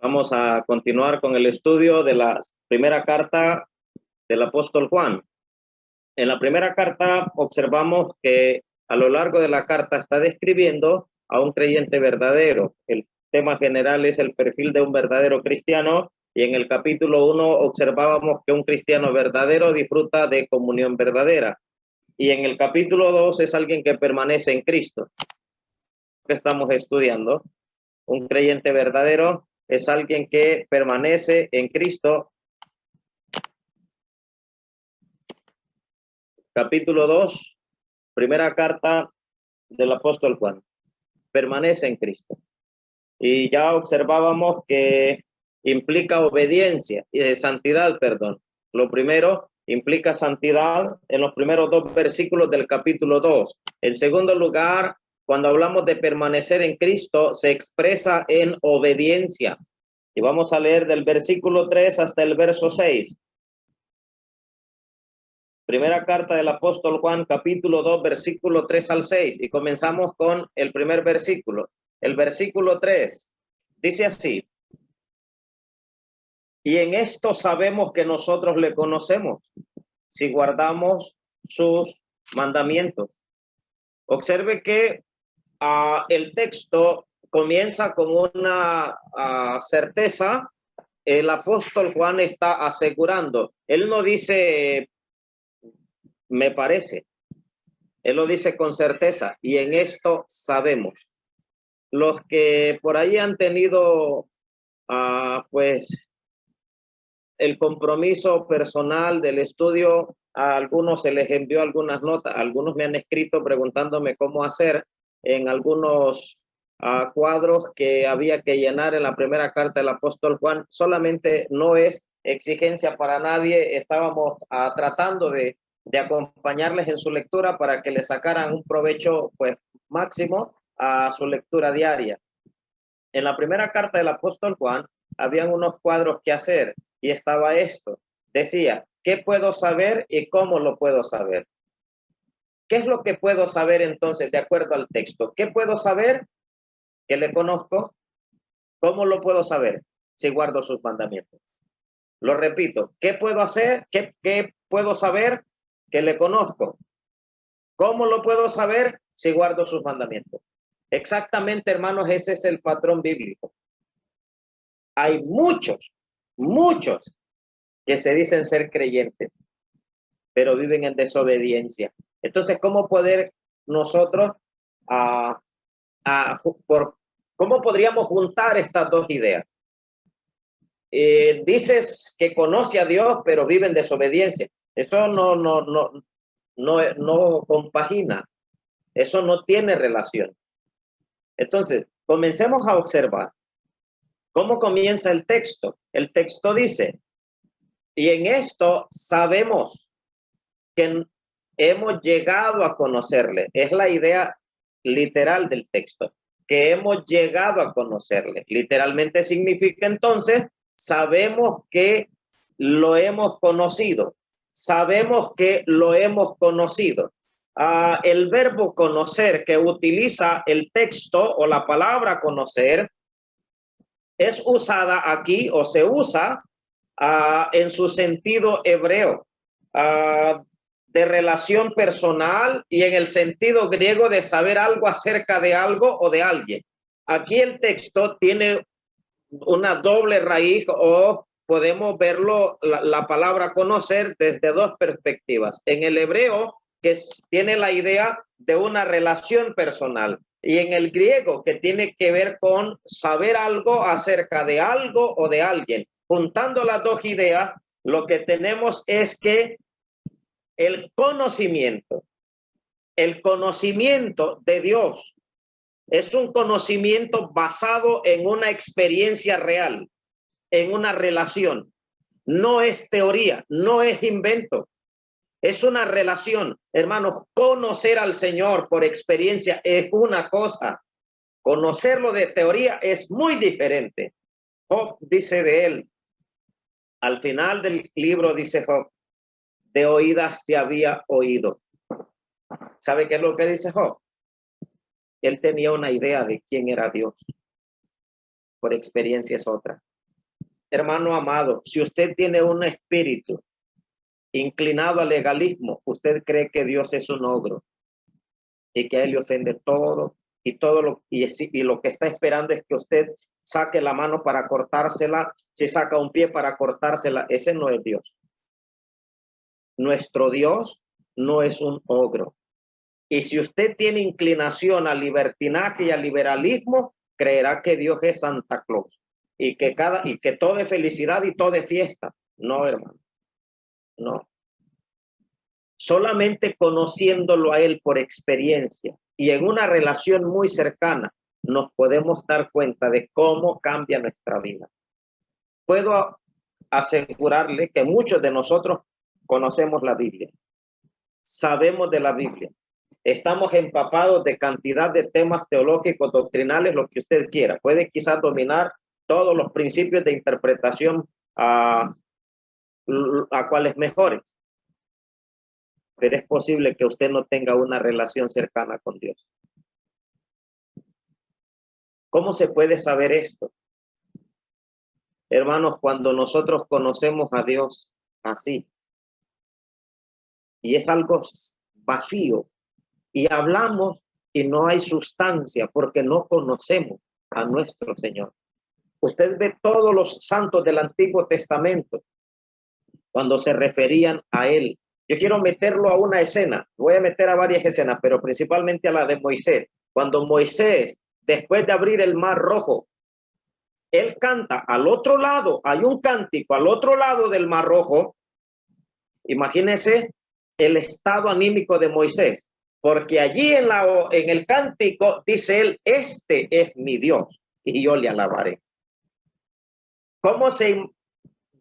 Vamos a continuar con el estudio de la primera carta del apóstol Juan. En la primera carta observamos que a lo largo de la carta está describiendo a un creyente verdadero. El tema general es el perfil de un verdadero cristiano, y en el capítulo 1 observábamos que un cristiano verdadero disfruta de comunión verdadera. Y en el capítulo 2 es alguien que permanece en Cristo. ¿Qué estamos estudiando? Un creyente verdadero es alguien que permanece en Cristo. Capítulo 2, primera carta del apóstol Juan. Permanece en Cristo. Y ya observábamos que implica obediencia y santidad, perdón. Lo primero implica santidad en los primeros 2 versículos del capítulo 2. En segundo lugar, cuando hablamos de permanecer en Cristo, se expresa en obediencia. Y vamos a leer del versículo 3 hasta el verso 6. Primera carta del apóstol Juan, capítulo 2, versículo 3 al 6. Y comenzamos con el primer versículo. El versículo 3 dice así: y en esto sabemos que nosotros le conocemos, si guardamos sus mandamientos. Observe que el texto comienza con una certeza. El apóstol Juan está asegurando. Él no dice me parece, él lo dice con certeza, y en esto sabemos. Los que por ahí han tenido pues el compromiso personal del estudio, a algunos se les envió algunas notas, algunos me han escrito preguntándome cómo hacer en algunos cuadros que había que llenar en la primera carta del apóstol Juan. Solamente no es exigencia para nadie, estábamos tratando de acompañarles en su lectura para que le sacaran un provecho pues máximo a su lectura diaria. En la primera carta del apóstol Juan habían unos cuadros que hacer, y estaba esto. Decía, ¿qué puedo saber y cómo lo puedo saber? ¿Qué es lo que puedo saber entonces de acuerdo al texto? ¿Qué puedo saber? Que le conozco. ¿Cómo lo puedo saber? Si guardo sus mandamientos. Lo repito, ¿qué puedo hacer? ¿Qué puedo saber? Que le conozco. ¿Cómo lo puedo saber? Si guardo sus mandamientos. Exactamente, hermanos, ese es el patrón bíblico. Hay muchos que se dicen ser creyentes, pero viven en desobediencia. Entonces, ¿cómo poder nosotros, cómo podríamos juntar estas dos ideas? Dices que conoce a Dios, pero vive en desobediencia. Eso no compagina. Eso no tiene relación. Entonces, comencemos a observar cómo comienza el texto. El texto dice, y en esto sabemos que hemos llegado a conocerle. Es la idea literal del texto, que hemos llegado a conocerle. Literalmente significa entonces, sabemos que lo hemos conocido. Sabemos que lo hemos conocido. El verbo conocer que utiliza el texto o la palabra conocer es usada aquí, o se usa en su sentido hebreo, de relación personal, y en el sentido griego de saber algo acerca de algo o de alguien. Aquí el texto tiene una doble raíz, o podemos verlo, la palabra conocer, desde dos perspectivas. En el hebreo, que tiene la idea de una relación personal, y en el griego, que tiene que ver con saber algo acerca de algo o de alguien. Juntando las dos ideas, lo que tenemos es que el conocimiento de Dios es un conocimiento basado en una experiencia real, en una relación. No es teoría, no es invento. Es una relación, hermanos. Conocer al Señor por experiencia es una cosa. Conocerlo de teoría es muy diferente. Job dice de él, al final del libro dice Job, de oídas te había oído. ¿Sabe qué es lo que dice Job? Él tenía una idea de quién era Dios. Por experiencia es otra. hermano amado, si usted tiene un espíritu inclinado al legalismo, usted cree que Dios es un ogro y que a él le ofende todo y todo y lo que está esperando es que usted saque la mano para cortársela, si saca un pie para cortársela. Ese no es Dios. Nuestro Dios no es un ogro. Y si usted tiene inclinación al libertinaje y al liberalismo, creerá que Dios es Santa Claus y que todo es felicidad y todo es fiesta. No, hermano. No. Solamente conociéndolo a él por experiencia y en una relación muy cercana, nos podemos dar cuenta de cómo cambia nuestra vida. Puedo asegurarle que muchos de nosotros conocemos la Biblia, sabemos de la Biblia, estamos empapados de cantidad de temas teológicos, doctrinales, lo que usted quiera. Puede quizás dominar todos los principios de interpretación a cuales mejores. Pero es posible que usted no tenga una relación cercana con Dios. ¿Cómo se puede saber esto? Hermanos, cuando nosotros conocemos a Dios así, y es algo vacío, y hablamos y no hay sustancia, porque no conocemos a nuestro Señor. Usted ve todos los santos del Antiguo Testamento, cuando se referían a Él. Yo quiero meterlo a una escena, voy a meter a varias escenas, pero principalmente a la de Moisés. Cuando Moisés, después de abrir el Mar Rojo, él canta al otro lado, hay un cántico al otro lado del Mar Rojo. Imagínense el estado anímico de Moisés, porque allí en el cántico dice él, este es mi Dios y yo le alabaré.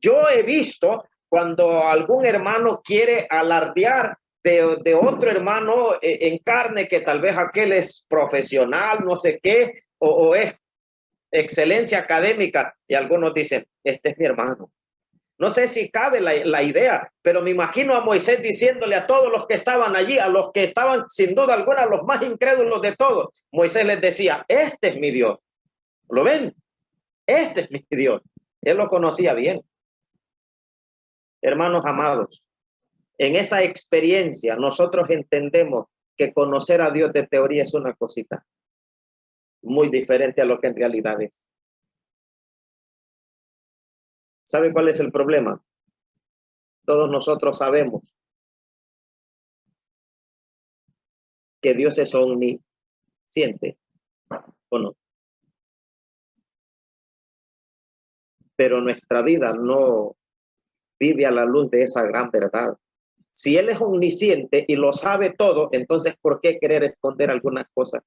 Yo he visto cuando algún hermano quiere alardear de otro hermano en carne, que tal vez aquel es profesional, no sé qué, o es excelencia académica, y algunos dicen, este es mi hermano. No sé si cabe la idea, pero me imagino a Moisés diciéndole a todos los que estaban allí, a los que estaban sin duda alguna los más incrédulos de todos, Moisés les decía, este es mi Dios. ¿Lo ven? Este es mi Dios. Él lo conocía bien. Hermanos amados, en esa experiencia nosotros entendemos que conocer a Dios de teoría es una cosita muy diferente a lo que en realidad es. ¿Sabe cuál es el problema? Todos nosotros sabemos que Dios es omnisciente, ¿o no? Pero nuestra vida no vive a la luz de esa gran verdad. Si Él es omnisciente y lo sabe todo, entonces ¿por qué querer esconder algunas cosas?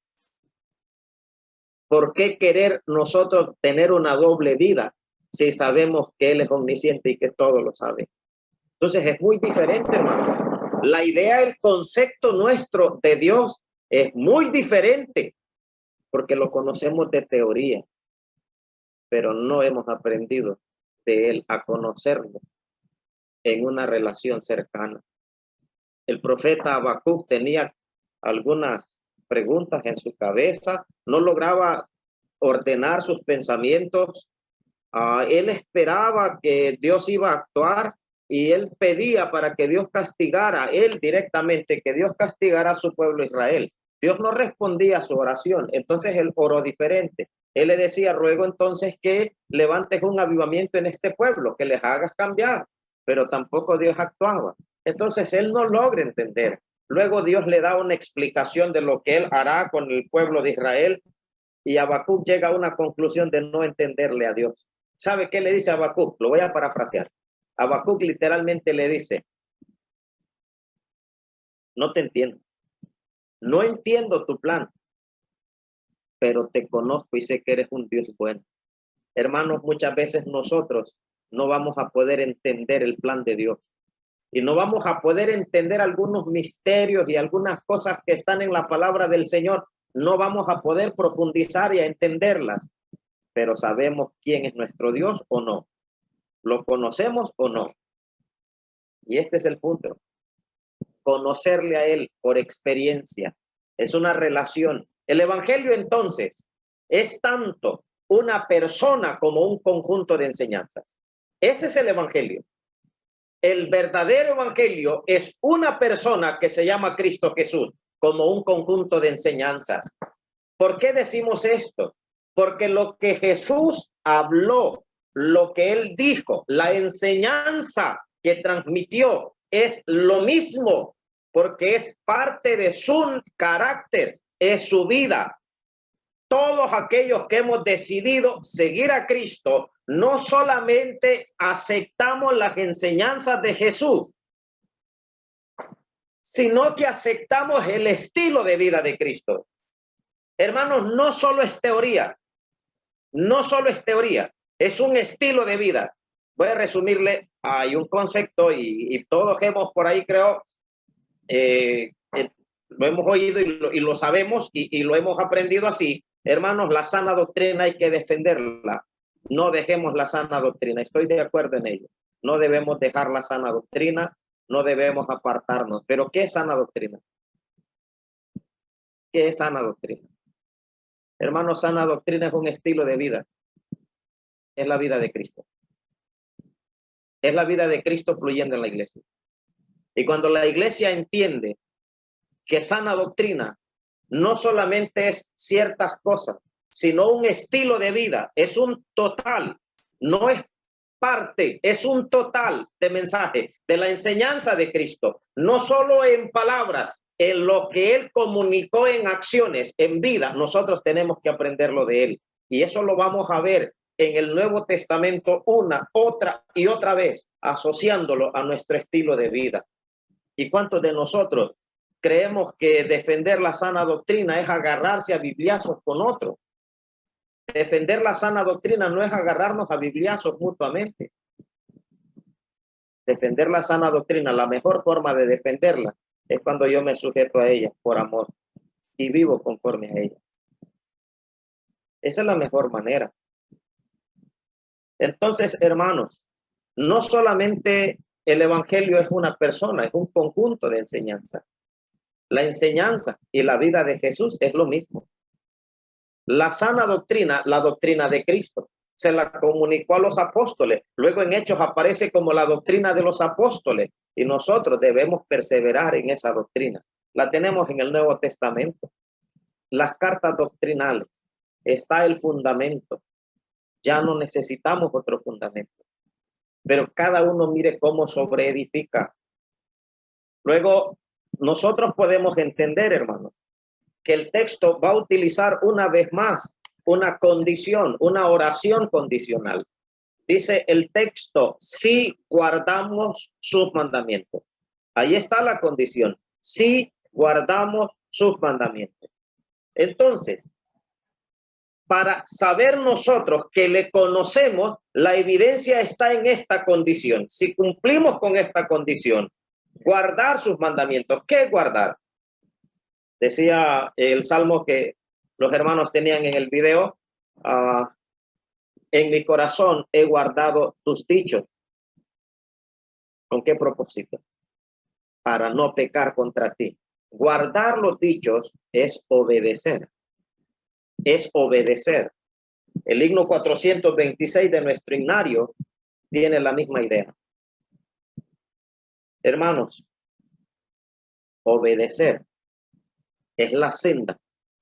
¿Por qué querer nosotros tener una doble vida si sabemos que Él es omnisciente y que todo lo sabe? Entonces es muy diferente, hermanos. La idea, el concepto nuestro de Dios es muy diferente porque lo conocemos de teoría, pero no hemos aprendido de Él a conocerlo en una relación cercana. El profeta Habacuc tenía algunas preguntas en su cabeza, no lograba ordenar sus pensamientos. Él esperaba que Dios iba a actuar y él pedía para que Dios castigara, él directamente, que Dios castigara a su pueblo Israel. Dios no respondía a su oración, entonces él oró diferente. Él le decía, ruego entonces que levantes un avivamiento en este pueblo, que les hagas cambiar, pero tampoco Dios actuaba. Entonces él no logra entender. Luego Dios le da una explicación de lo que él hará con el pueblo de Israel y Habacuc llega a una conclusión de no entenderle a Dios. ¿Sabe qué le dice a Habacuc? Lo voy a parafrasear. Habacuc literalmente le dice, no te entiendo. No entiendo tu plan, pero te conozco y sé que eres un Dios bueno. Hermanos, muchas veces nosotros no vamos a poder entender el plan de Dios. Y no vamos a poder entender algunos misterios y algunas cosas que están en la palabra del Señor. No vamos a poder profundizar y a entenderlas. Pero sabemos quién es nuestro Dios o no. ¿Lo conocemos o no? Y este es el punto. Conocerle a Él por experiencia. Es una relación. El Evangelio entonces es tanto una persona como un conjunto de enseñanzas. Ese es el evangelio. El verdadero evangelio es una persona que se llama Cristo Jesús, como un conjunto de enseñanzas. ¿Por qué decimos esto? Porque lo que Jesús habló, lo que él dijo, la enseñanza que transmitió es lo mismo, porque es parte de su carácter, es su vida. Todos aquellos que hemos decidido seguir a Cristo, no solamente aceptamos las enseñanzas de Jesús, sino que aceptamos el estilo de vida de Cristo. Hermanos, no solo es teoría, no solo es teoría, es un estilo de vida. Voy a resumirle, hay un concepto y todos hemos por ahí, creo, lo hemos oído y lo sabemos y lo hemos aprendido así. Hermanos, la sana doctrina hay que defenderla. No dejemos la sana doctrina. Estoy de acuerdo en ello. No debemos dejar la sana doctrina, no debemos apartarnos. Pero ¿qué es sana doctrina? ¿Qué es sana doctrina? Hermanos, sana doctrina es un estilo de vida. Es la vida de Cristo. Es la vida de Cristo fluyendo en la iglesia. Y cuando la iglesia entiende que sana doctrina no solamente es ciertas cosas, sino un estilo de vida, es un total, no es parte, es un total de mensaje, de la enseñanza de Cristo, no solo en palabras, en lo que él comunicó en acciones, en vida, nosotros tenemos que aprenderlo de él. Y eso lo vamos a ver en el Nuevo Testamento una, otra y otra vez, asociándolo a nuestro estilo de vida. ¿Y cuántos de nosotros creemos que defender la sana doctrina es agarrarse a bibliazos con otro? Defender la sana doctrina no es agarrarnos a bibliazos mutuamente. Defender la sana doctrina, la mejor forma de defenderla es cuando yo me sujeto a ella por amor y vivo conforme a ella. Esa es la mejor manera. Entonces, hermanos, no solamente el evangelio es una persona, es un conjunto de enseñanzas. La enseñanza y la vida de Jesús es lo mismo. La sana doctrina, la doctrina de Cristo, se la comunicó a los apóstoles. Luego en Hechos aparece como la doctrina de los apóstoles y nosotros debemos perseverar en esa doctrina. La tenemos en el Nuevo Testamento. Las cartas doctrinales, está el fundamento. Ya no necesitamos otro fundamento. Pero cada uno mire cómo sobreedifica. Luego, nosotros podemos entender, hermanos, que el texto va a utilizar una vez más una condición, una oración condicional. Dice el texto, si guardamos sus mandamientos. Ahí está la condición, si guardamos sus mandamientos. Entonces, para saber nosotros que le conocemos, la evidencia está en esta condición. Si cumplimos con esta condición, guardar sus mandamientos. ¿Qué es guardar? Decía el salmo que los hermanos tenían en el video, en mi corazón he guardado tus dichos. ¿Con qué propósito? Para no pecar contra ti. Guardar los dichos es obedecer. Es obedecer. El himno 426 de nuestro himnario tiene la misma idea. Hermanos, obedecer es la senda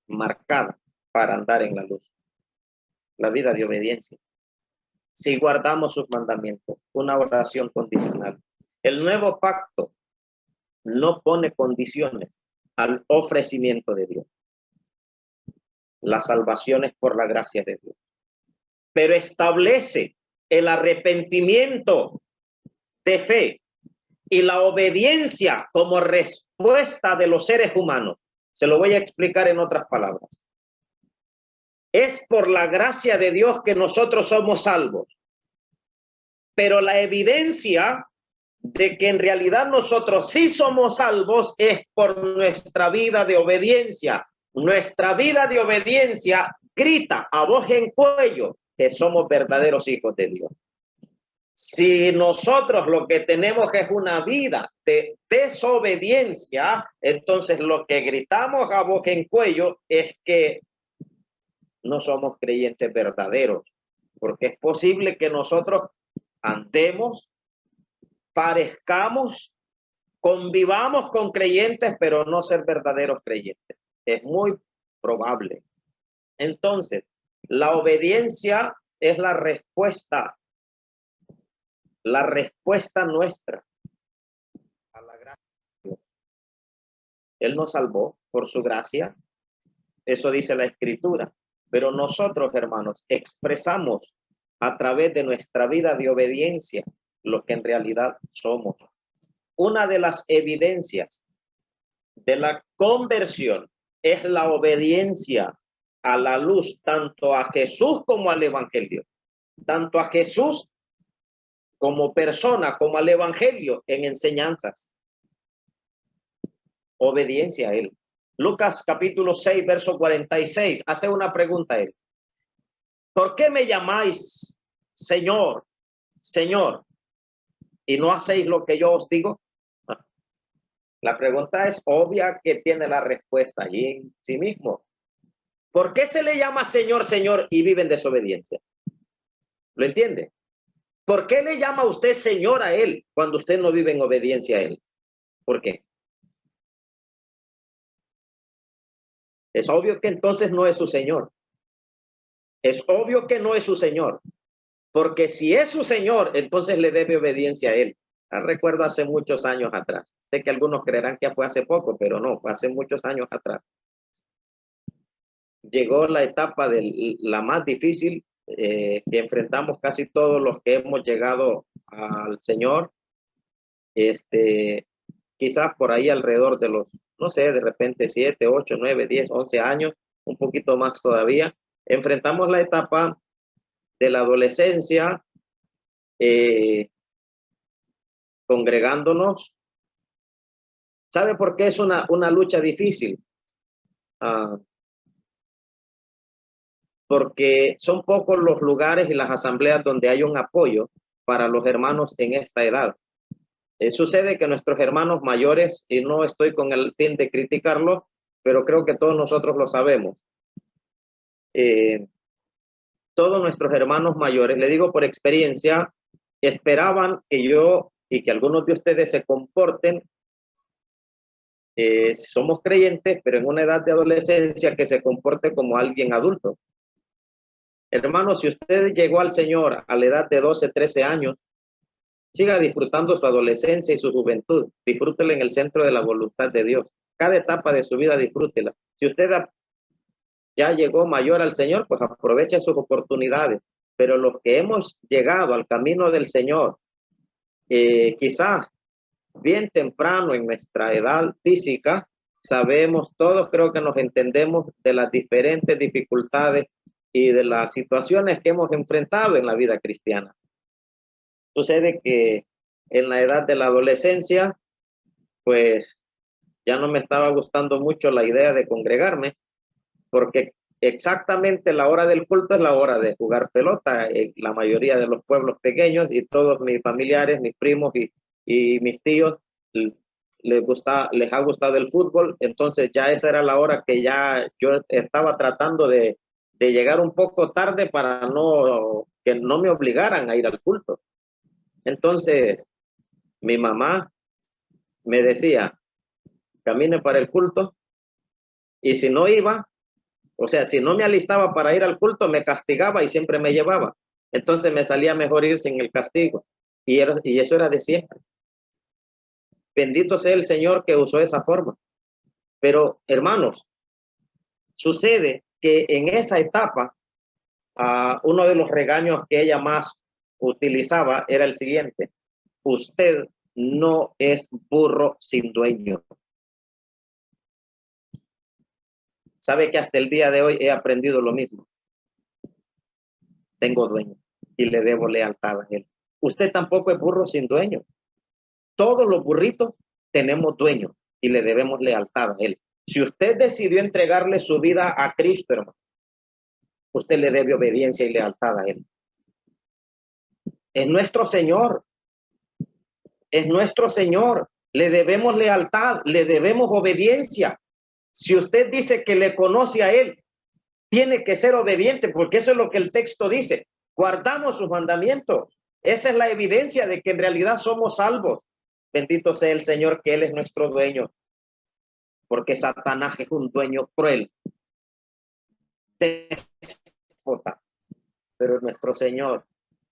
marcada para andar en la luz. La vida de obediencia. Si guardamos sus mandamientos, una oración condicional. El nuevo pacto no pone condiciones al ofrecimiento de Dios. La salvación es por la gracia de Dios. Pero establece el arrepentimiento de fe y la obediencia como respuesta de los seres humanos. Se lo voy a explicar en otras palabras. Es por la gracia de Dios que nosotros somos salvos. Pero la evidencia de que en realidad nosotros sí somos salvos es por nuestra vida de obediencia. Nuestra vida de obediencia grita a voz en cuello que somos verdaderos hijos de Dios. Si nosotros lo que tenemos es una vida de desobediencia, entonces lo que gritamos a voz en cuello es que no somos creyentes verdaderos, porque es posible que nosotros andemos, parezcamos, convivamos con creyentes, pero no ser verdaderos creyentes. Es muy probable. Entonces, la obediencia es la respuesta nuestra a la gracia de Dios. Él nos salvó por su gracia. Eso dice la Escritura. Pero nosotros, hermanos, expresamos a través de nuestra vida de obediencia lo que en realidad somos. Una de las evidencias de la conversión es la obediencia a la luz, tanto a Jesús como al Evangelio. Tanto a Jesús como persona, como al Evangelio en enseñanzas. Obediencia a él. Lucas capítulo 6, verso 46, hace una pregunta a él. ¿Por qué me llamáis Señor, Señor, y no hacéis lo que yo os digo? La pregunta es obvia, que tiene la respuesta allí en sí mismo. ¿Por qué se le llama Señor, Señor y vive en desobediencia? ¿Lo entiende? ¿Por qué le llama usted Señor a él cuando usted no vive en obediencia a él? ¿Por qué? Es obvio que entonces no es su Señor. Es obvio que no es su Señor. Porque si es su Señor, entonces le debe obediencia a él. Recuerdo hace muchos años atrás. Sé que algunos creerán que fue hace poco, pero no, fue hace muchos años atrás. Llegó la etapa de la más difícil que enfrentamos casi todos los que hemos llegado al Señor. Quizás por ahí alrededor de los, no sé, de repente 7, 8, 9, 10, 11 años, un poquito más todavía. Enfrentamos la etapa de la adolescencia, congregándonos. ¿Sabe por qué es una lucha difícil? Porque son pocos los lugares y las asambleas donde hay un apoyo para los hermanos en esta edad. Sucede que nuestros hermanos mayores, y no estoy con el fin de criticarlos, pero creo que todos nosotros lo sabemos. Todos nuestros hermanos mayores, le digo por experiencia, esperaban que yo y que algunos de ustedes se comporten. Somos creyentes, pero en una edad de adolescencia, que se comporte como alguien adulto. Hermano, si usted llegó al Señor a la edad de 12, 13 años, siga disfrutando su adolescencia y su juventud. Disfrútela en el centro de la voluntad de Dios. Cada etapa de su vida disfrútela. Si usted ya llegó mayor al Señor, pues aproveche sus oportunidades. Pero los que hemos llegado al camino del Señor, quizás bien temprano en nuestra edad física, sabemos, todos creo que nos entendemos de las diferentes dificultades y de las situaciones que hemos enfrentado en la vida cristiana. Sucede que en la edad de la adolescencia, pues ya no me estaba gustando mucho la idea de congregarme, porque exactamente la hora del culto es la hora de jugar pelota en la mayoría de los pueblos pequeños, y todos mis familiares, mis primos y mis tíos les ha gustado el fútbol. Entonces ya esa era la hora que ya yo estaba tratando de llegar un poco tarde para que no me obligaran a ir al culto. Entonces mi mamá me decía, camine para el culto, y si no iba, o sea, si no me alistaba para ir al culto, me castigaba y siempre me llevaba. Entonces me salía mejor ir sin el castigo, y eso era de siempre. Bendito sea el Señor que usó esa forma. Pero hermanos, sucede que en esa etapa, uno de los regaños que ella más utilizaba era el siguiente: usted no es burro sin dueño. Sabe que hasta el día de hoy he aprendido lo mismo. Tengo dueño y le debo lealtad a él. Usted tampoco es burro sin dueño. Todos los burritos tenemos dueño y le debemos lealtad a él. Si usted decidió entregarle su vida a Cristo, hermano, usted le debe obediencia y lealtad a él. Es nuestro Señor. Es nuestro Señor. Le debemos lealtad, le debemos obediencia. Si usted dice que le conoce a él, tiene que ser obediente, porque eso es lo que el texto dice. Guardamos sus mandamientos. Esa es la evidencia de que en realidad somos salvos. Bendito sea el Señor, que Él es nuestro dueño. Porque Satanás es un dueño cruel, déspota, pero nuestro Señor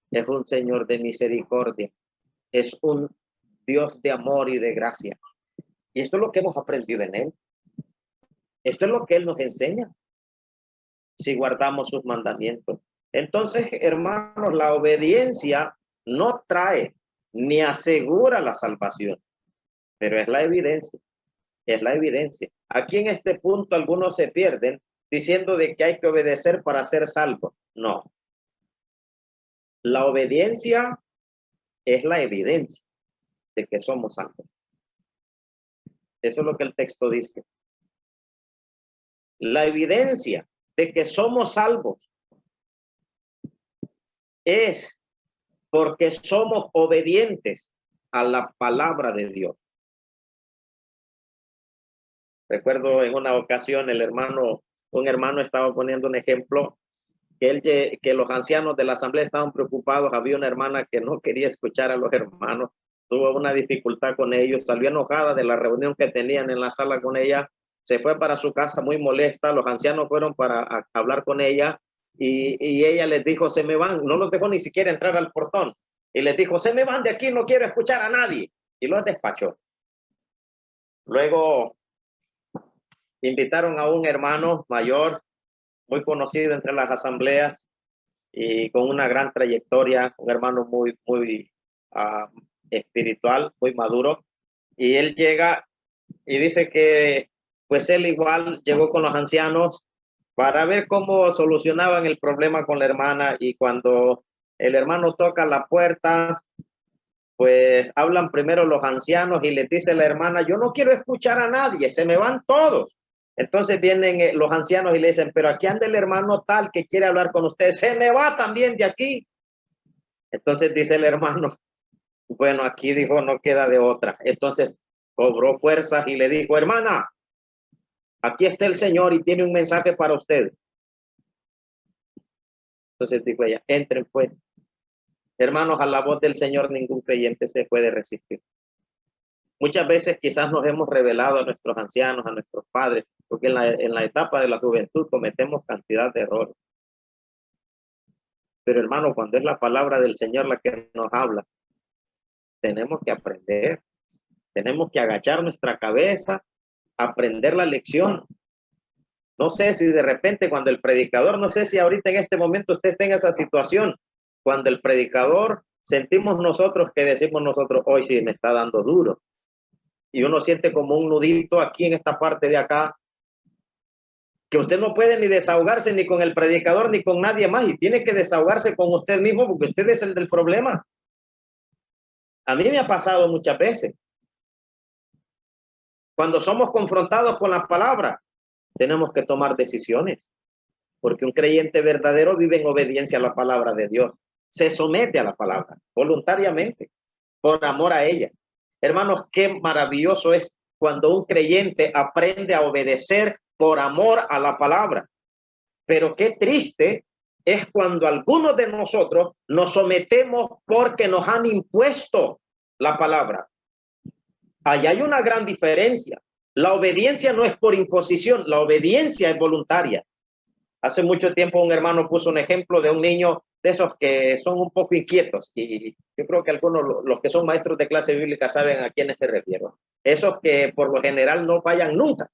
es un Señor de misericordia, es un Dios de amor y de gracia. Y esto es lo que hemos aprendido en Él. Esto es lo que Él nos enseña, si guardamos sus mandamientos. Entonces, hermanos, la obediencia no trae ni asegura la salvación, pero es la evidencia. Es la evidencia. Aquí en este punto algunos se pierden diciendo de que hay que obedecer para ser salvo. No. La obediencia es la evidencia de que somos salvos. Eso es lo que el texto dice. La evidencia de que somos salvos es porque somos obedientes a la palabra de Dios. Recuerdo en una ocasión un hermano estaba poniendo un ejemplo que los ancianos de la asamblea estaban preocupados. Había una hermana que no quería escuchar a los hermanos, tuvo una dificultad con ellos, salió enojada de la reunión que tenían en la sala con ella, se fue para su casa muy molesta. Los ancianos fueron para hablar con ella y ella les dijo, se me van, no los dejó ni siquiera entrar al portón, y les dijo, se me van de aquí, no quiero escuchar a nadie, y los despachó. Luego invitaron a un hermano mayor, muy conocido entre las asambleas y con una gran trayectoria, un hermano muy espiritual, muy maduro, y él llega y dice que pues él igual llegó con los ancianos para ver cómo solucionaban el problema con la hermana, y cuando el hermano toca la puerta, pues hablan primero los ancianos y les dice la hermana, yo no quiero escuchar a nadie, se me van todos. Entonces vienen los ancianos y le dicen, pero aquí anda el hermano tal que quiere hablar con usted, se me va también de aquí. Entonces dice el hermano, bueno, aquí dijo, no queda de otra. Entonces cobró fuerzas y le dijo, hermana, aquí está el Señor y tiene un mensaje para usted. Entonces dijo ella, entren pues. Hermanos, a la voz del Señor ningún creyente se puede resistir. Muchas veces quizás nos hemos revelado a nuestros ancianos, a nuestros padres, porque en la etapa de la juventud cometemos cantidad de errores. Pero hermano, cuando es la palabra del Señor la que nos habla, tenemos que aprender, tenemos que agachar nuestra cabeza, aprender la lección. No sé si de repente cuando el predicador, no sé si ahorita en este momento usted tenga esa situación, cuando el predicador sentimos nosotros que decimos nosotros, hoy sí me está dando duro. Y uno siente como un nudito aquí en esta parte de acá, que usted no puede ni desahogarse ni con el predicador ni con nadie más, y tiene que desahogarse con usted mismo porque usted es el del problema. A mí me ha pasado muchas veces. Cuando somos confrontados con la palabra, tenemos que tomar decisiones, porque un creyente verdadero vive en obediencia a la palabra de Dios. Se somete a la palabra voluntariamente, por amor a ella. Hermanos, qué maravilloso es cuando un creyente aprende a obedecer por amor a la palabra. Pero qué triste es cuando algunos de nosotros nos sometemos porque nos han impuesto la palabra. Ahí hay una gran diferencia. La obediencia no es por imposición, la obediencia es voluntaria. Hace mucho tiempo un hermano puso un ejemplo de un niño de esos que son un poco inquietos, y yo creo que algunos, los que son maestros de clase bíblica, saben a quiénes me refiero. Esos que por lo general no fallan nunca,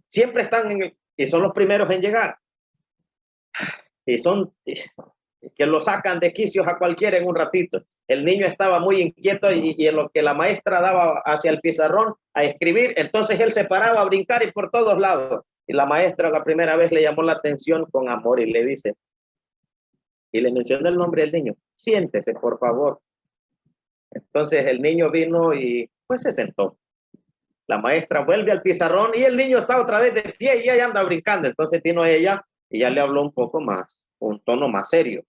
siempre están y son los primeros en llegar, y son que lo sacan de quicios a cualquiera en un ratito. El niño estaba muy inquieto y en lo que la maestra daba hacia el pizarrón a escribir, entonces él se paraba a brincar y por todos lados. Y la maestra la primera vez le llamó la atención con amor y le dice, y le menciona el nombre del niño, siéntese, por favor. Entonces el niño vino y pues se sentó. La maestra vuelve al pizarrón y el niño está otra vez de pie y ya anda brincando. Entonces vino ella y ya le habló un poco más, un tono más serio.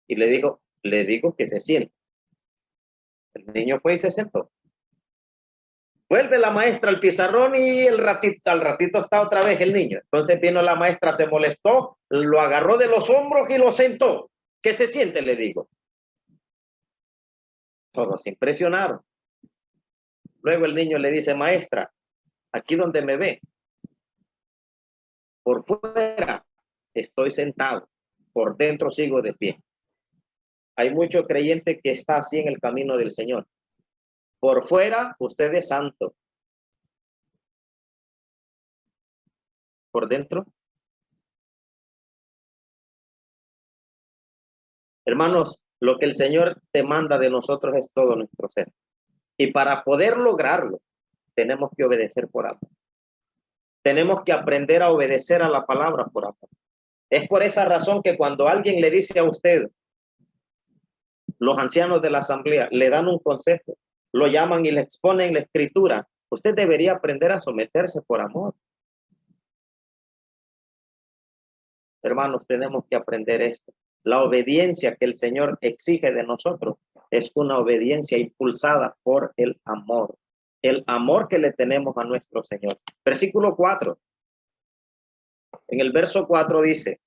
Y le digo que se siente. El niño fue y se sentó. Vuelve la maestra al pizarrón y al ratito está otra vez el niño. Entonces vino la maestra, se molestó, lo agarró de los hombros y lo sentó. ¿Qué se siente? Le digo. Todos se impresionaron. Luego el niño le dice, maestra, aquí donde me ve, por fuera estoy sentado, por dentro sigo de pie. Hay mucho creyente que está así en el camino del Señor. Por fuera usted es santo. Por dentro. Hermanos, lo que el Señor demanda de nosotros es todo nuestro ser. Y para poder lograrlo, tenemos que obedecer por amor. Tenemos que aprender a obedecer a la palabra por amor. Es por esa razón que cuando alguien le dice a usted, los ancianos de la asamblea le dan un consejo, lo llaman y le exponen la escritura, usted debería aprender a someterse por amor. Hermanos, tenemos que aprender esto. La obediencia que el Señor exige de nosotros es una obediencia impulsada por el amor que le tenemos a nuestro Señor. Versículo 4. En el verso 4 dice,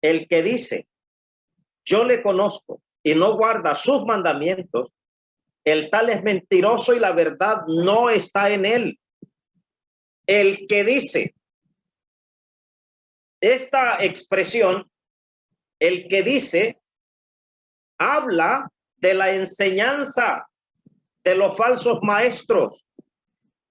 el que dice, yo le conozco y no guarda sus mandamientos, el tal es mentiroso y la verdad no está en él. El que dice, esta expresión, el que dice, habla de la enseñanza de los falsos maestros.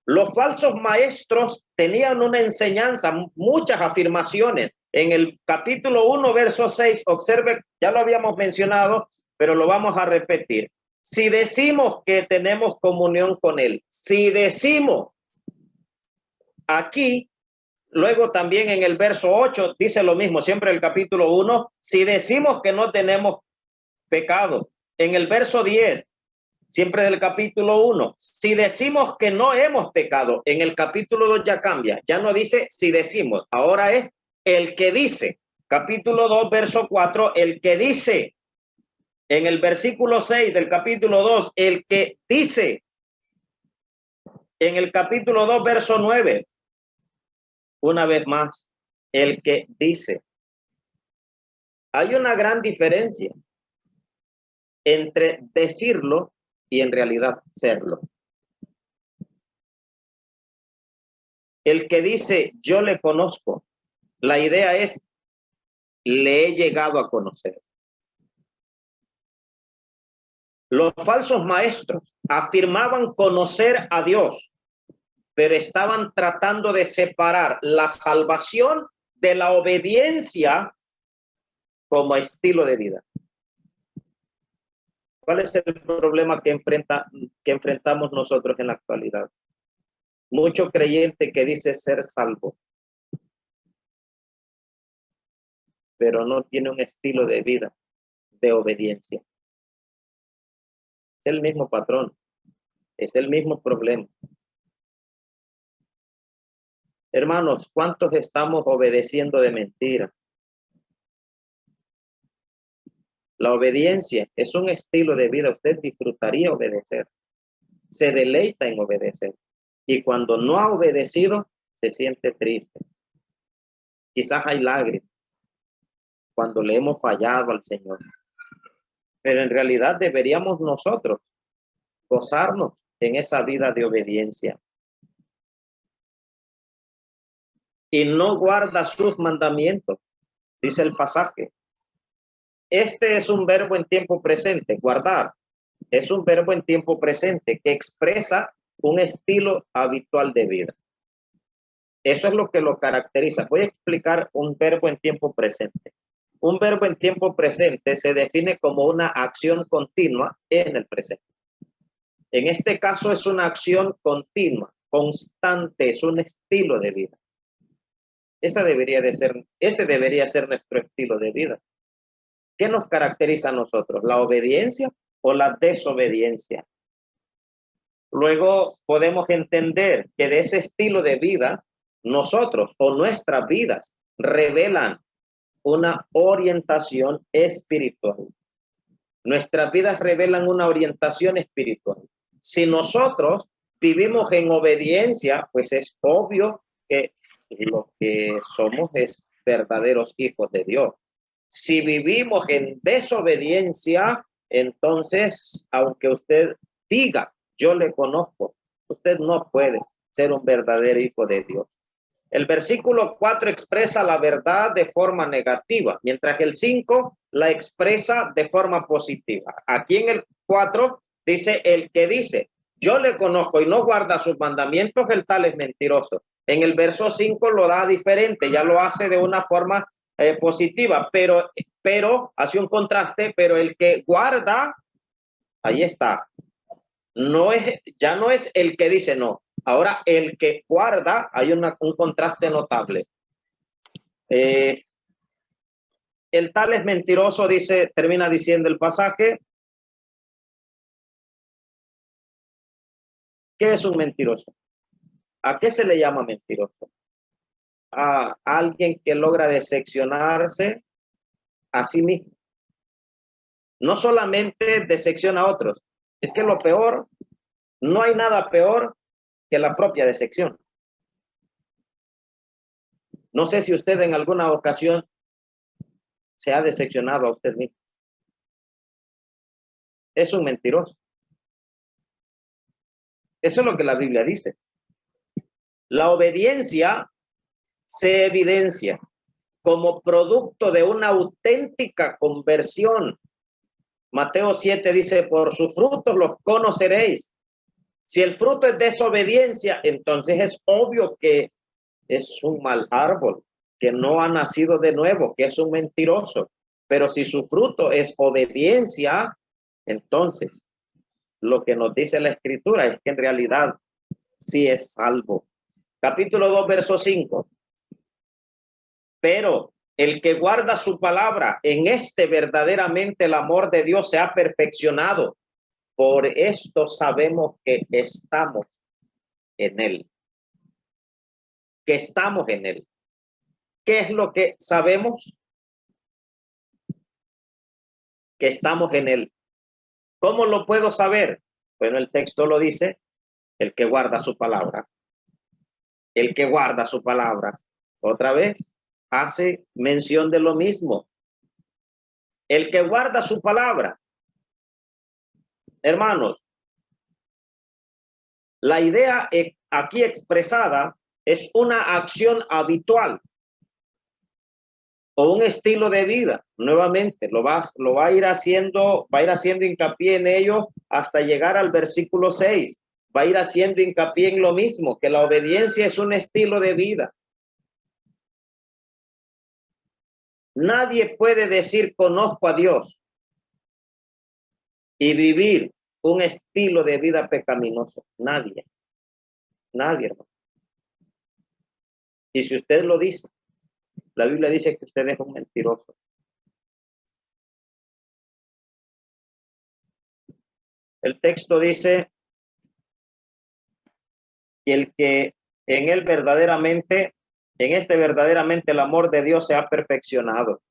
Los falsos maestros tenían una enseñanza, muchas afirmaciones. En el capítulo 1, verso 6, observe, ya lo habíamos mencionado, pero lo vamos a repetir. Si decimos que tenemos comunión con él, si decimos aquí, luego también en el verso 8 dice lo mismo, siempre el capítulo 1, si decimos que no tenemos pecado. En el verso 10, siempre del capítulo 1, si decimos que no hemos pecado, en el capítulo 2 ya cambia, ya no dice si decimos, ahora es el que dice. Capítulo 2, verso 4, el que dice. En el versículo 6 del capítulo 2, el que dice. En el capítulo 2, verso 9, una vez más, el que dice. Hay una gran diferencia entre decirlo y en realidad serlo. El que dice, yo le conozco, la idea es, le he llegado a conocer. Los falsos maestros afirmaban conocer a Dios, pero estaban tratando de separar la salvación de la obediencia como estilo de vida. ¿Cuál es el problema que enfrentamos nosotros en la actualidad? Mucho creyente que dice ser salvo, pero no tiene un estilo de vida de obediencia. Es el mismo patrón, es el mismo problema. Hermanos, ¿cuántos estamos obedeciendo de mentira? La obediencia es un estilo de vida. Usted disfrutaría obedecer, se deleita en obedecer. Y cuando no ha obedecido, se siente triste. Quizás hay lágrimas cuando le hemos fallado al Señor. Pero en realidad deberíamos nosotros gozarnos en esa vida de obediencia. Y no guarda sus mandamientos, dice el pasaje. Este es un verbo en tiempo presente, guardar. Es un verbo en tiempo presente que expresa un estilo habitual de vida. Eso es lo que lo caracteriza. Voy a explicar un verbo en tiempo presente. Un verbo en tiempo presente se define como una acción continua en el presente. En este caso es una acción continua, constante, es un estilo de vida. Ese debería ser nuestro estilo de vida. ¿Qué nos caracteriza a nosotros? ¿La obediencia o la desobediencia? Luego podemos entender que de ese estilo de vida, nosotros o nuestras vidas revelan una orientación espiritual. Nuestras vidas revelan una orientación espiritual. Si nosotros vivimos en obediencia, pues es obvio que lo que somos es verdaderos hijos de Dios. Si vivimos en desobediencia, entonces, aunque usted diga, yo le conozco, usted no puede ser un verdadero hijo de Dios. El versículo 4 expresa la verdad de forma negativa, mientras que el 5 la expresa de forma positiva. Aquí en el 4 dice, el que dice, yo le conozco y no guarda sus mandamientos, el tal es mentiroso. En el verso 5 lo da diferente, ya lo hace de una forma positiva, pero hace un contraste, pero el que guarda, ahí está, ya no es el que dice no. Ahora, el que guarda, hay un contraste notable. El tal es mentiroso, termina diciendo el pasaje. ¿Qué es un mentiroso? ¿A qué se le llama mentiroso? A alguien que logra decepcionarse a sí mismo. No solamente decepciona a otros, es que lo peor, no hay nada peor que la propia decepción. No sé si usted en alguna ocasión se ha decepcionado a usted mismo. Es un mentiroso. Eso es lo que la Biblia dice. La obediencia se evidencia como producto de una auténtica conversión. Mateo 7 dice, por sus frutos los conoceréis. Si el fruto es desobediencia, entonces es obvio que es un mal árbol, que no ha nacido de nuevo, que es un mentiroso. Pero si su fruto es obediencia, entonces lo que nos dice la Escritura es que en realidad sí es salvo. Capítulo 2, verso 5. Pero el que guarda su palabra, en este verdaderamente el amor de Dios se ha perfeccionado. Por esto sabemos que estamos en él. Que estamos en él. ¿Qué es lo que sabemos? Que estamos en él. ¿Cómo lo puedo saber? Bueno, el texto lo dice, el que guarda su palabra. El que guarda su palabra. Otra vez, hace mención de lo mismo. El que guarda su palabra. Hermanos, la idea aquí expresada es una acción habitual o un estilo de vida. Nuevamente, lo va a ir haciendo hincapié en ello hasta llegar al versículo 6. Va a ir haciendo hincapié en lo mismo, que la obediencia es un estilo de vida. Nadie puede decir conozco a Dios y vivir un estilo de vida pecaminoso. Nadie, hermano. Y si usted lo dice, la Biblia dice que usted es un mentiroso. El texto dice que el que en él verdaderamente, en este verdaderamente el amor de Dios se ha perfeccionado.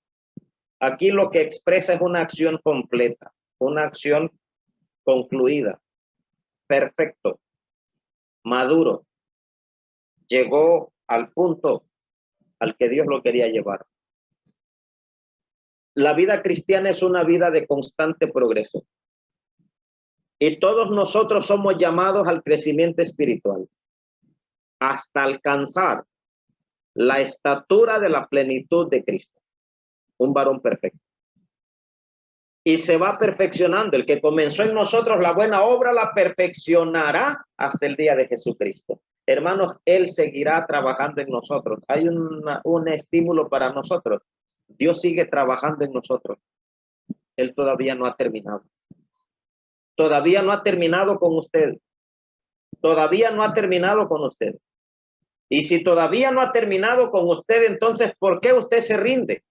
Aquí lo que expresa es una acción completa, una acción concluida, perfecto, maduro. Llegó al punto al que Dios lo quería llevar. La vida cristiana es una vida de constante progreso. Y todos nosotros somos llamados al crecimiento espiritual hasta alcanzar la estatura de la plenitud de Cristo, un varón perfecto. Y se va perfeccionando. El que comenzó en nosotros la buena obra la perfeccionará hasta el día de Jesucristo. Hermanos, Él seguirá trabajando en nosotros. Hay un estímulo para nosotros. Dios sigue trabajando en nosotros. Él todavía no ha terminado. Todavía no ha terminado con usted. Todavía no ha terminado con usted. Y si todavía no ha terminado con usted, entonces, ¿por qué usted se rinde?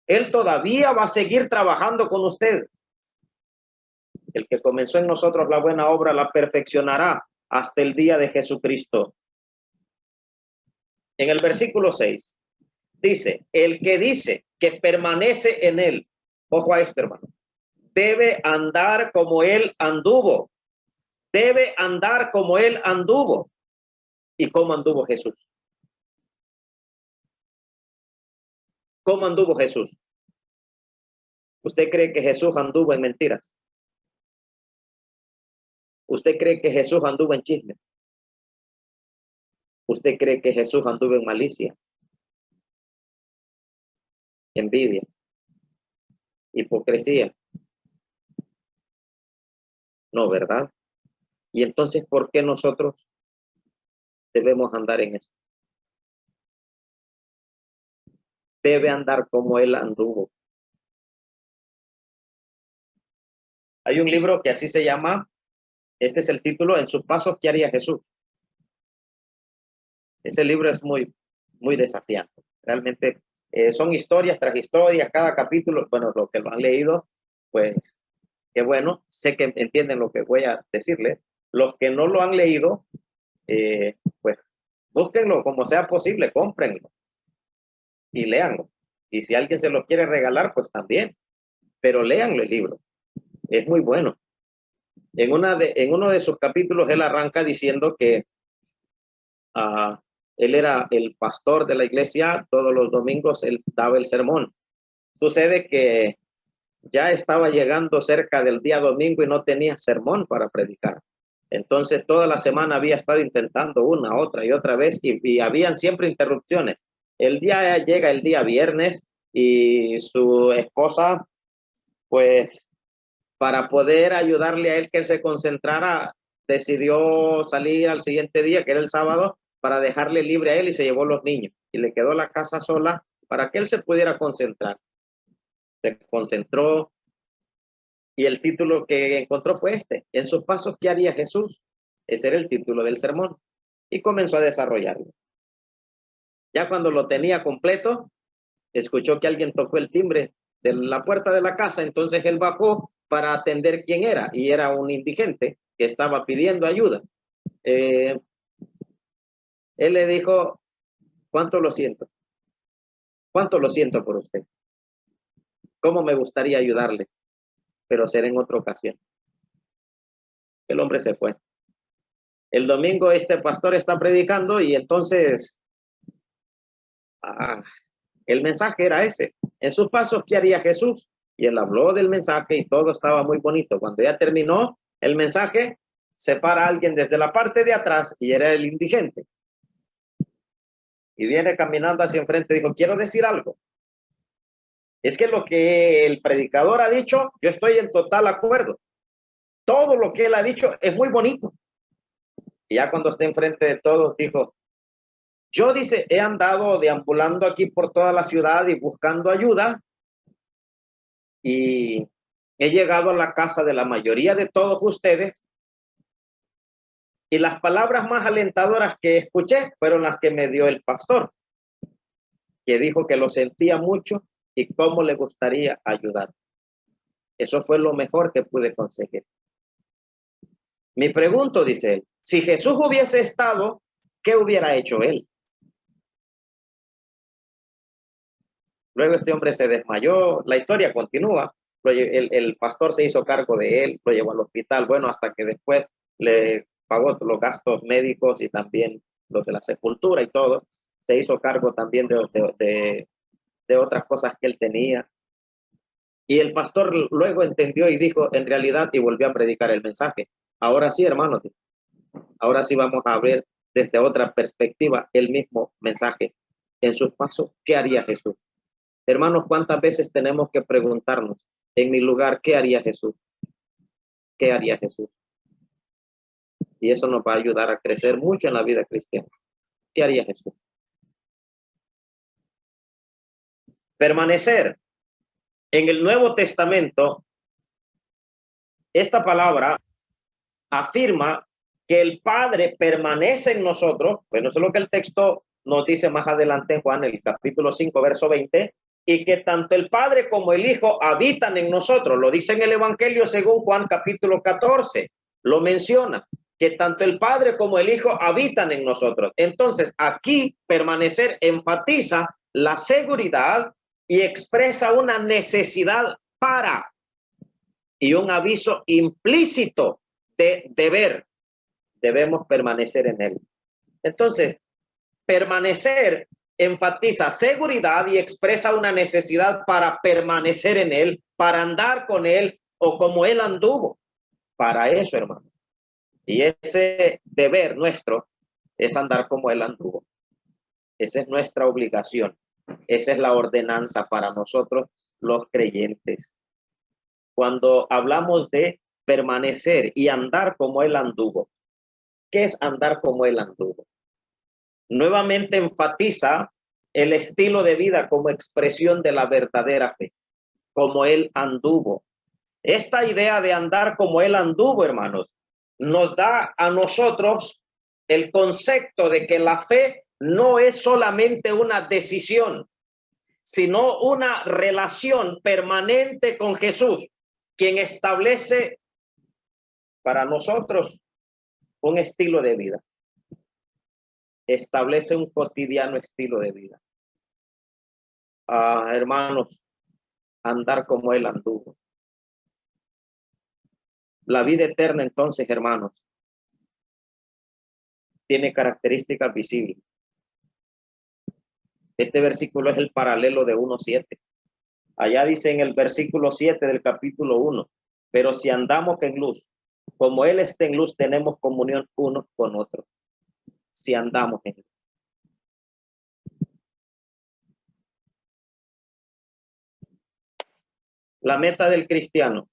Él todavía va a seguir trabajando con usted. El que comenzó en nosotros la buena obra la perfeccionará hasta el día de Jesucristo. En el versículo 6 dice, el que dice que permanece en él, ojo a esto, hermano, debe andar como él anduvo. Debe andar como él anduvo. ¿Y cómo anduvo Jesús? ¿Cómo anduvo Jesús? ¿Usted cree que Jesús anduvo en mentiras? ¿Usted cree que Jesús anduvo en chisme? ¿Usted cree que Jesús anduvo en malicia, envidia, hipocresía? No, ¿verdad? Y entonces, ¿por qué nosotros debemos andar en eso? Debe andar como él anduvo. Hay un libro que así se llama, este es el título, En sus pasos, ¿qué haría Jesús? Ese libro es muy desafiante. Realmente son historias tras historias, cada capítulo, bueno, los que lo han leído, pues qué bueno, sé que entienden lo que voy a decirles. Los que no lo han leído, pues búsquenlo como sea posible, cómprenlo y léanlo. Y si alguien se lo quiere regalar, pues también, pero léanlo el libro, es muy bueno. En uno de sus capítulos él arranca diciendo que él era el pastor de la iglesia, todos los domingos él daba el sermón. Sucede que ya estaba llegando cerca del día domingo y no tenía sermón para predicar. Entonces toda la semana había estado intentando una, otra y otra vez y habían siempre interrupciones. Llega el día viernes y su esposa, pues para poder ayudarle a él que él se concentrara, decidió salir al siguiente día, que era el sábado, para dejarle libre a él y se llevó los niños y le quedó la casa sola para que él se pudiera concentrar. Se concentró y el título que encontró fue este: En sus pasos, ¿qué haría Jesús? Ese era el título del sermón y comenzó a desarrollarlo. Ya cuando lo tenía completo, escuchó que alguien tocó el timbre de la puerta de la casa, entonces él bajó para atender quién era y era un indigente que estaba pidiendo ayuda. Él le dijo: ¿cuánto lo siento? ¿Cuánto lo siento por usted? ¿Cómo me gustaría ayudarle? Pero será en otra ocasión. El hombre se fue. El domingo este pastor está predicando y entonces el mensaje era ese: en sus pasos, ¿qué haría Jesús? Y él habló del mensaje y todo estaba muy bonito. Cuando ya terminó el mensaje, se para alguien desde la parte de atrás y era el indigente. Y viene caminando hacia enfrente y dijo: quiero decir algo. Es que lo que el predicador ha dicho, yo estoy en total acuerdo. Todo lo que él ha dicho es muy bonito. Y ya cuando esté enfrente de todos, dijo: yo, dice, he andado deambulando aquí por toda la ciudad y buscando ayuda y he llegado a la casa de la mayoría de todos ustedes y las palabras más alentadoras que escuché fueron las que me dio el pastor, que dijo que lo sentía mucho y cómo le gustaría ayudar. Eso fue lo mejor que pude conseguir. Me pregunto, dice él, si Jesús hubiese estado, ¿qué hubiera hecho él? Luego este hombre se desmayó, la historia continúa, el pastor se hizo cargo de él, lo llevó al hospital, bueno, hasta que después le pagó los gastos médicos y también los de la sepultura y todo, se hizo cargo también de otras cosas que él tenía. Y el pastor luego entendió y dijo, en realidad, y volvió a predicar el mensaje: ahora sí, hermanos, ahora sí vamos a ver desde otra perspectiva el mismo mensaje. En sus pasos, ¿qué haría Jesús? Hermanos, ¿cuántas veces tenemos que preguntarnos en mi lugar, ¿qué haría Jesús? ¿Qué haría Jesús? Y eso nos va a ayudar a crecer mucho en la vida cristiana. ¿Qué haría Jesús? Permanecer. En el Nuevo Testamento, esta palabra afirma que el Padre permanece en nosotros. Bueno, eso es lo que el texto nos dice más adelante en Juan, el capítulo 5, verso 20, y que tanto el Padre como el Hijo habitan en nosotros. Lo dice en el Evangelio según Juan capítulo 14, lo menciona, que tanto el Padre como el Hijo habitan en nosotros. Entonces, aquí permanecer enfatiza la seguridad y expresa una necesidad para y un aviso implícito de deber. Debemos permanecer en él. Entonces, permanecer enfatiza seguridad y expresa una necesidad para permanecer en él, para andar con él o como él anduvo. Para eso, hermano. Y ese deber nuestro es andar como él anduvo. Esa es nuestra obligación. Esa es la ordenanza para nosotros los creyentes. Cuando hablamos de permanecer y andar como él anduvo, ¿qué es andar como él anduvo? Nuevamente enfatiza el estilo de vida como expresión de la verdadera fe, como él anduvo. Esta idea de andar como él anduvo, hermanos, nos da a nosotros el concepto de que la fe no es solamente una decisión, sino una relación permanente con Jesús, quien establece para nosotros un estilo de vida. Establece un cotidiano estilo de vida. Hermanos, andar como él anduvo. La vida eterna, entonces, hermanos, tiene características visibles. Este versículo es el paralelo de 1:7. Allá dice en el versículo 7 del capítulo 1, pero si andamos en luz, como él está en luz, tenemos comunión unos con otros. Si andamos en luz. La meta del cristiano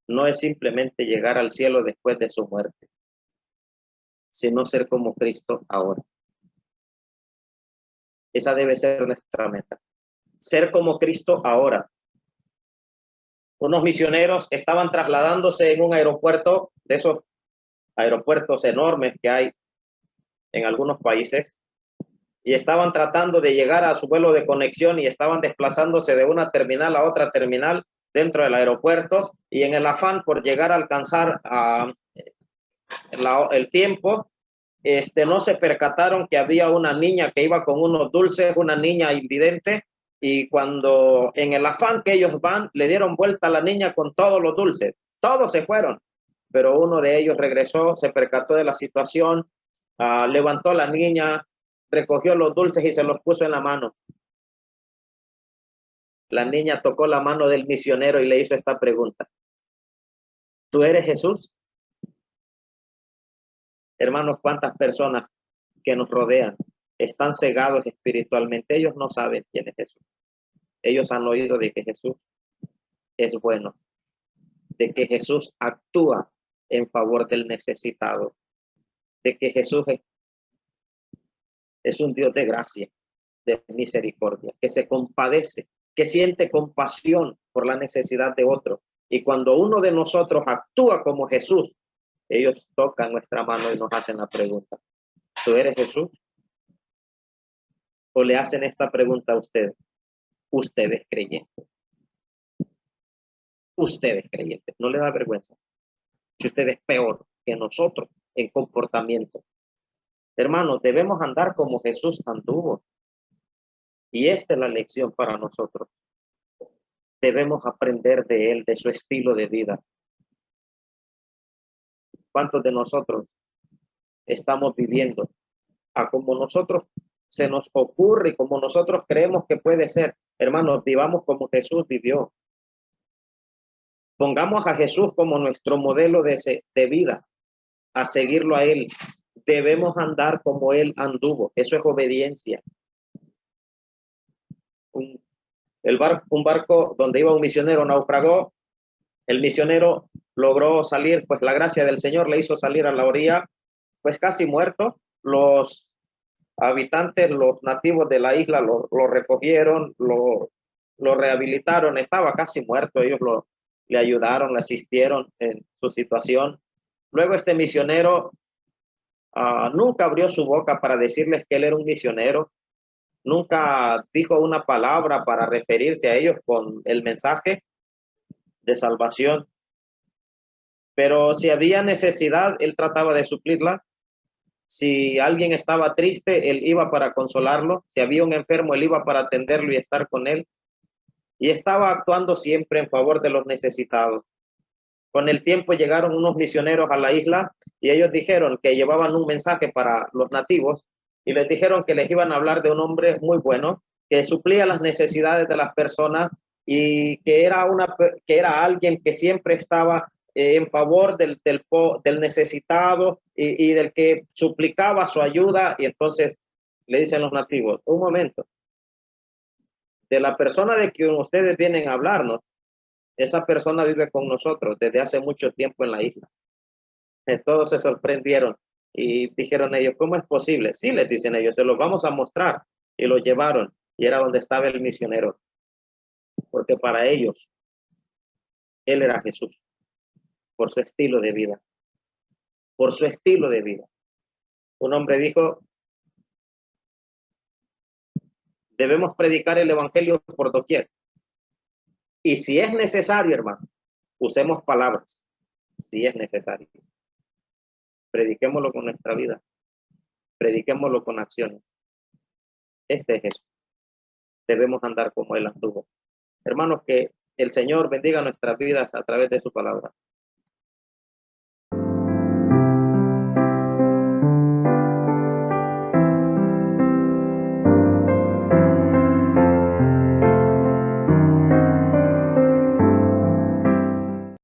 no es simplemente llegar al cielo después de su muerte, sino ser como Cristo ahora. Esa debe ser nuestra meta. Ser como Cristo ahora. Unos misioneros estaban trasladándose en un aeropuerto, de esos aeropuertos enormes que hay en algunos países, y estaban tratando de llegar a su vuelo de conexión y estaban desplazándose de una terminal a otra terminal dentro del aeropuerto, y en el afán por llegar a alcanzar el tiempo, no se percataron que había una niña que iba con unos dulces, una niña invidente, y cuando en el afán que ellos van, le dieron vuelta a la niña con todos los dulces. Todos se fueron, pero uno de ellos regresó, se percató de la situación, levantó a la niña, recogió los dulces y se los puso en la mano. La niña tocó la mano del misionero y le hizo esta pregunta: ¿tú eres Jesús? Hermanos, ¿cuántas personas que nos rodean están cegados espiritualmente? Ellos no saben quién es Jesús. Ellos han oído de que Jesús es bueno, de que Jesús actúa en favor del necesitado, de que Jesús es un Dios de gracia, de misericordia, que se compadece, que siente compasión por la necesidad de otro. Y cuando uno de nosotros actúa como Jesús, ellos tocan nuestra mano y nos hacen la pregunta: ¿tú eres Jesús? O le hacen esta pregunta a usted: ¿usted es creyente? Usted es creyente. ¿No le da vergüenza si usted es peor que nosotros en comportamiento? Hermanos, debemos andar como Jesús anduvo. Y esta es la lección para nosotros. Debemos aprender de él, de su estilo de vida. ¿Cuántos de nosotros estamos viviendo a como nosotros se nos ocurre y como nosotros creemos que puede ser? Hermanos, vivamos como Jesús vivió. Pongamos a Jesús como nuestro modelo de vida, a seguirlo a él. Debemos andar como él anduvo. Eso es obediencia. Un barco donde iba un misionero naufragó. El misionero logró salir, pues la gracia del Señor le hizo salir a la orilla, pues casi muerto. Los habitantes, los nativos de la isla lo recogieron, lo rehabilitaron. Estaba casi muerto. Ellos le ayudaron, le asistieron en su situación. Luego este misionero nunca abrió su boca para decirles que él era un misionero. Nunca dijo una palabra para referirse a ellos con el mensaje de salvación. Pero si había necesidad, él trataba de suplirla. Si alguien estaba triste, él iba para consolarlo. Si había un enfermo, él iba para atenderlo y estar con él. Y estaba actuando siempre en favor de los necesitados. Con el tiempo llegaron unos misioneros a la isla y ellos dijeron que llevaban un mensaje para los nativos, y les dijeron que les iban a hablar de un hombre muy bueno, que suplía las necesidades de las personas y que era alguien que siempre estaba en favor del necesitado y del que suplicaba su ayuda. Y entonces le dicen los nativos, un momento, de la persona de que ustedes vienen a hablarnos, esa persona vive con nosotros desde hace mucho tiempo en la isla. Todos se sorprendieron y dijeron ellos, ¿cómo es posible? Sí, les dicen ellos, se los vamos a mostrar. Y lo llevaron y era donde estaba el misionero, porque para ellos él era Jesús, por su estilo de vida, por su estilo de vida. Un hombre dijo, debemos predicar el evangelio por doquier. Y si es necesario, hermano, usemos palabras, si es necesario. Prediquémoslo con nuestra vida, prediquémoslo con acciones. Este es Jesús. Debemos andar como él anduvo. Hermanos, que el Señor bendiga nuestras vidas a través de su palabra.